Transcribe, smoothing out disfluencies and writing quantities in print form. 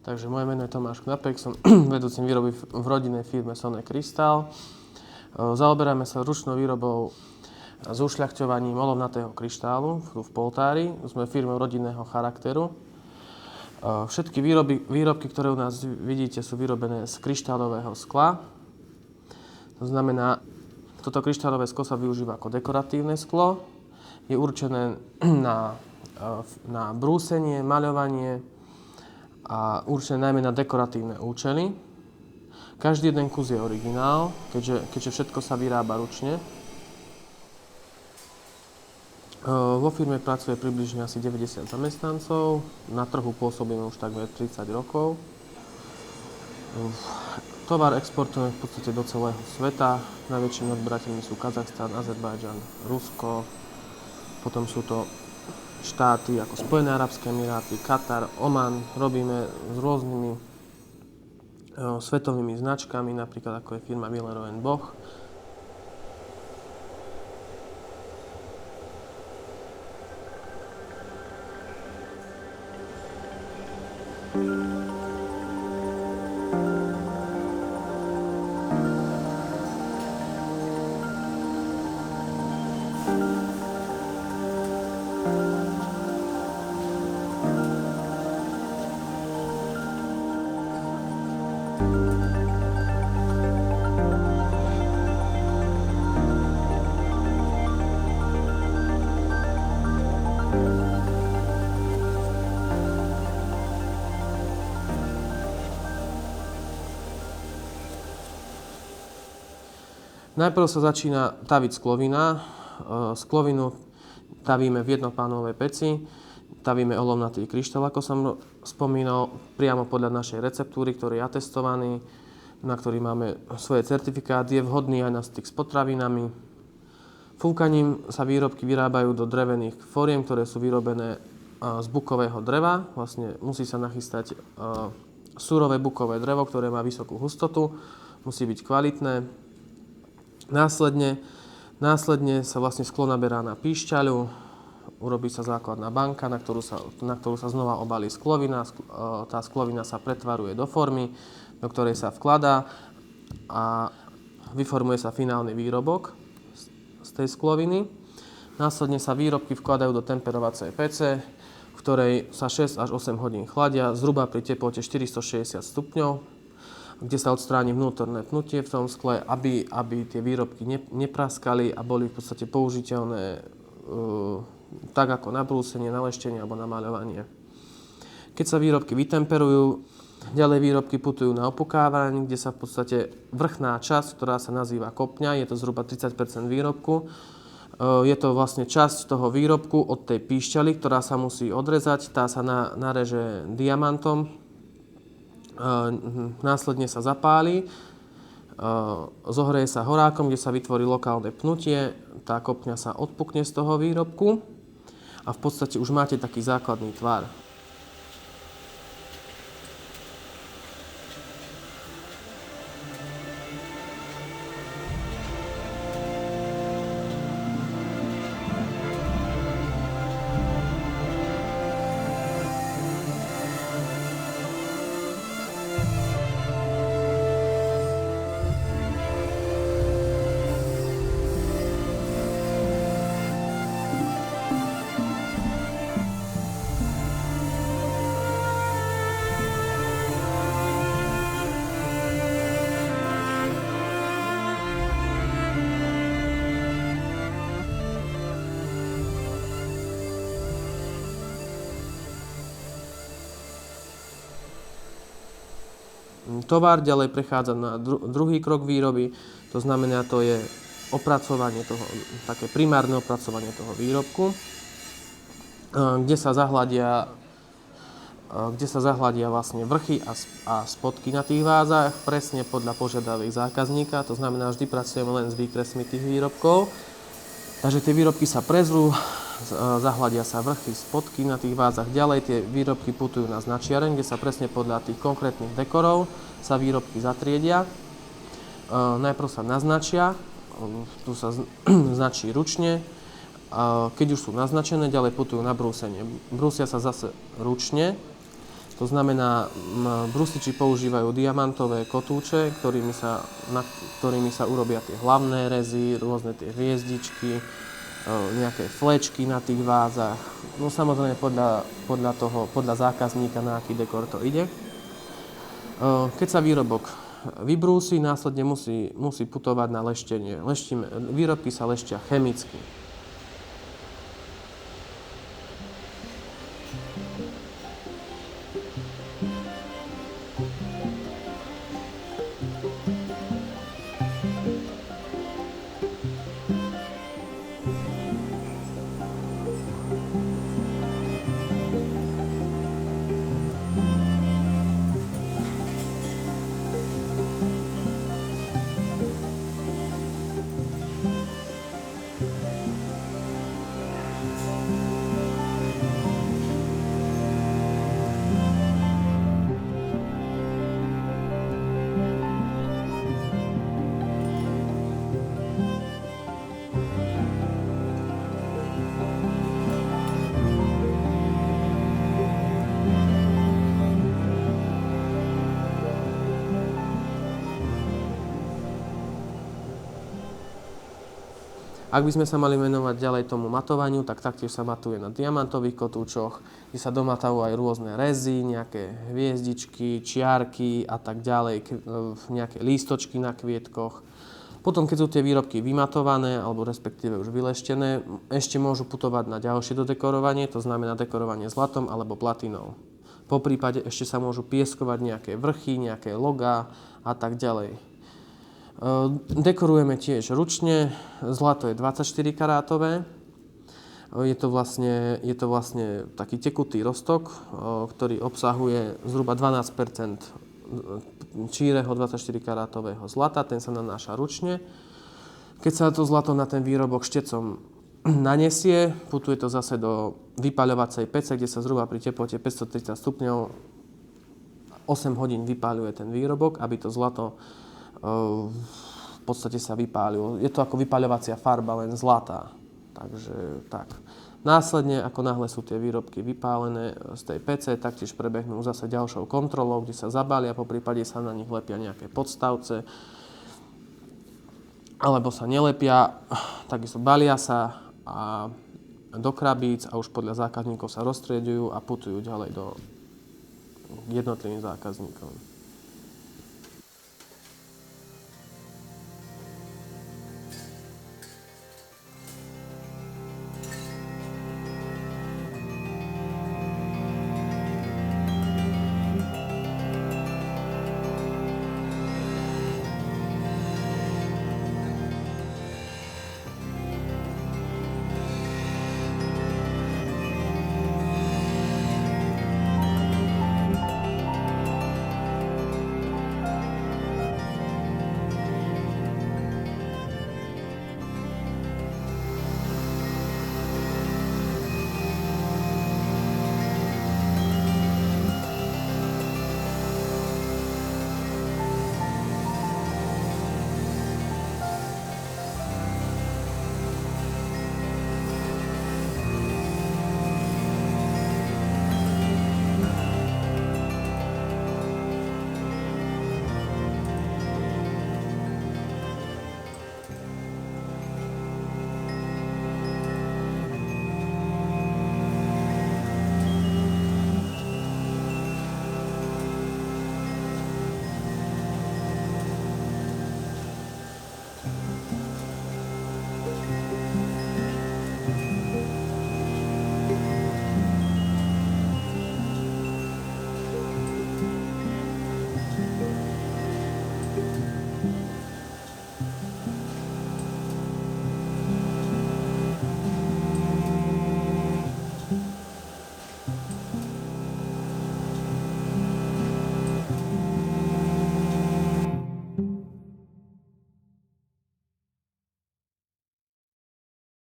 Takže moje meno je Tomáš Knapek, som vedúcim výroby v rodinnej firme Sone Crystal. Zaoberáme sa ručnou výrobou s ušľachťovaním olovnatého kryštálu tu v Poltári. Sme firmou rodinného charakteru. Všetky výrobky, ktoré u nás vidíte, sú vyrobené z kryštálového skla. To znamená, toto kryštálové sklo sa využíva ako dekoratívne sklo. Je určené na brúsenie, maľovanie a určené najmä na dekoratívne účely. Každý jeden kus je originál, keďže všetko sa vyrába ručne. Vo firme pracuje približne asi 90 zamestnancov, na trhu pôsobíme už takmer 30 rokov. Tovar exportujeme v podstate do celého sveta, najväčšími odberateľmi sú Kazachstan, Azerbajdžan, Rusko, potom sú to štáty ako Spojené arabské emiráty, Katar, Oman. Robíme s rôznymi svetovými značkami, napríklad ako je firma Willer & Boch. Najprv sa začína taviť sklovina. Sklovinu tavíme v jednopánovej peci. Tavíme olovnatý kryštál, ako som spomínal, priamo podľa našej receptúry, ktorý je atestovaný, na ktorý máme svoje certifikát. Je vhodný aj na styk s potravinami. Fúkaním sa výrobky vyrábajú do drevených foriem, ktoré sú vyrobené z bukového dreva. Vlastne musí sa nachystať surové bukové drevo, ktoré má vysokú hustotu. Musí byť kvalitné. Následne sa vlastne sklo naberá na píšťaľu, urobí sa základná banka, na ktorú sa znova obalí sklovina. Tá sklovina sa pretvaruje do formy, do ktorej sa vkladá a vyformuje sa finálny výrobok z tej skloviny. Následne sa výrobky vkladajú do temperovacej pece, v ktorej sa 6 až 8 hodín chladia, zhruba pri teplote 460 stupňov, kde sa odstráni vnútorné pnutie v tom skle, aby tie výrobky nepraskali a boli v podstate použiteľné tak ako na brúsenie, na leštenie alebo na maľovanie. Keď sa výrobky vytemperujú, ďalej výrobky putujú na opukávaň, kde sa v podstate vrchná časť, ktorá sa nazýva kopňa, je to zhruba 30 % výrobku. Je to vlastne časť toho výrobku od tej píšťaly, ktorá sa musí odrezať, tá sa nareže diamantom. Následne sa zapáli, zohreje sa horákom, kde sa vytvorí lokálne pnutie, tá kopňa sa odpukne z toho výrobku a v podstate už máte taký základný tvar. Tovar ďalej prechádza na druhý krok výroby, to znamená, to je opracovanie toho, také primárne opracovanie toho výrobku, kde sa zahladia vlastne vrchy a spodky na tých vázach, presne podľa požiadaviek zákazníka, to znamená, vždy pracujeme len s výkresmi tých výrobkov. Takže tie výrobky sa prezrú, zahladia sa vrchy, spodky na tých vázach. Ďalej tie výrobky putujú na značiareň, kde sa presne podľa tých konkrétnych dekorov sa výrobky zatriedia. Najprv sa naznačia, tu sa značí ručne. Keď už sú naznačené, ďalej putujú na brúsenie. Brúsia sa zase ručne. To znamená, brusiči používajú diamantové kotúče, ktorými sa urobia tie hlavné rezy, rôzne tie hviezdičky, nejaké flečky na tých vázach. No samozrejme podľa zákazníka, na aký dekor to ide. Keď sa výrobok vybrúsi, následne musí putovať na leštenie. Výrobky sa leštia chemicky. Ak by sme sa mali venovať ďalej tomu matovaniu, tak taktiež sa matuje na diamantových kotúčoch, kde sa domatajú aj rôzne rezy, nejaké hviezdičky, čiarky a tak ďalej, nejaké lístočky na kvietkoch. Potom, keď sú tie výrobky vymatované, alebo respektíve už vyleštené, ešte môžu putovať na ďalšie dodekorovanie, to znamená dekorovanie zlatom alebo platinou. Po prípade ešte sa môžu pieskovať nejaké vrchy, nejaké logá a tak ďalej. Dekorujeme tiež ručne, zlato je 24 karátové, je to vlastne taký tekutý roztok, ktorý obsahuje zhruba 12% číreho 24 karátového zlata, ten sa nanáša ručne. Keď sa to zlato na ten výrobok štecom nanesie, putuje to zase do vypaľovacej pece, kde sa zhruba pri teplote 530 stupňov 8 hodín vypaľuje ten výrobok, aby to zlato v podstate sa vypálilo. Je to ako vypaľovacia farba, len zlatá. Takže tak. Následne, ako náhle sú tie výrobky vypálené z tej pece, taktiež prebehnú zase ďalšou kontrolou, kde sa zabália, poprípade sa na nich lepia nejaké podstavce, alebo sa nelepia, takisto balia sa a do krabíc a už podľa zákazníkov sa roztrieďujú a putujú ďalej do jednotlivým zákazníkom.